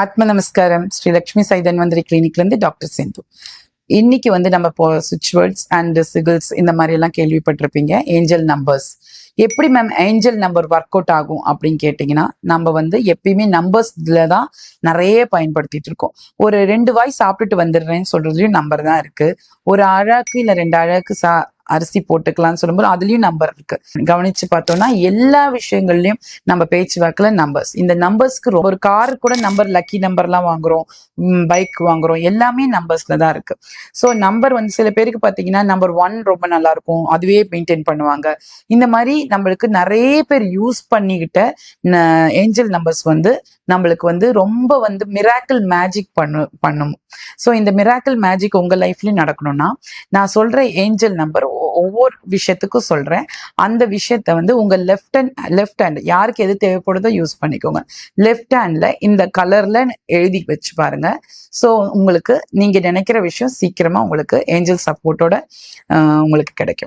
ஆத்ம நமஸ்காரம். ஸ்ரீ லக்ஷ்மி சாய் தன்வந்திரி கிளினிக்ல இருந்து டாக்டர் சிந்து. இன்னைக்கு நம்ம சுவிட்ச் வேர்ட்ஸ் அண்ட் சிகிள்ஸ் இந்த மாதிரி எல்லாம் கேள்விப்பட்டிருப்பீங்க. ஏஞ்சல் நம்பர்ஸ் எப்படி ma'am angel number work out ஆகும் அப்படின்னு கேட்டிங்கன்னா, நம்ம எப்பயுமே நம்பர்ஸ்ல தான் நிறைய பயன்படுத்திட்டு இருக்கோம். ஒரு 2 வாய் சாப்பிட்டுட்டு வந்துடுறேன்னு சொல்றதுலயும் நம்பர் தான் இருக்கு. ஒரு அழகு இல்ல 2 அழகு அரிசி போட்டுக்கலாம்னு சொல்லும்போது அதுலயும் நம்பர் இருக்கு. கவனிச்சு பார்த்தோம்னா எல்லா விஷயங்கள்லயும் நம்ம பேச்சு வாக்குல நம்பர்ஸ். இந்த நம்பர்ஸ்க்கு ஒரு கார் கூட நம்பர், லக்கி நம்பர்லாம் வாங்குறோம், பைக் வாங்குறோம், எல்லாமே நம்பர்ஸ்ல தான் இருக்கு. ஸோ நம்பர் சில பேருக்கு பார்த்தீங்கன்னா நம்பர் 1 ரொம்ப நல்லா இருக்கும், அதுவே மெயின்டைன் பண்ணுவாங்க. இந்த மாதிரி நம்மளுக்கு நிறைய பேர் யூஸ் பண்ணிக்கிட்ட ஏஞ்சல் நம்பர்ஸ் நம்மளுக்கு ரொம்ப மிராக்கிள் மேஜிக் பண்ணும். ஸோ இந்த மிராக்கிள் மேஜிக் உங்க லைஃப்லயும் நடக்கணும்னா நான் சொல்ற ஏஞ்சல் நம்பர் ஒவ்வொரு விஷயத்துக்கும் சொல்றேன். அந்த விஷயத்த உங்க லெஃப்ட் ஹேண்ட் யாருக்கு எது தேவைப்படுதோ யூஸ் பண்ணிக்கோங்க. லெஃப்ட் ஹேண்ட்ல இந்த கலர்ல எழுதி வச்சு பாருங்க. ஸோ உங்களுக்கு நீங்க நினைக்கிற விஷயம் சீக்கிரமா உங்களுக்கு ஏஞ்சல் சப்போர்ட்டோட உங்களுக்கு கிடைக்கும்.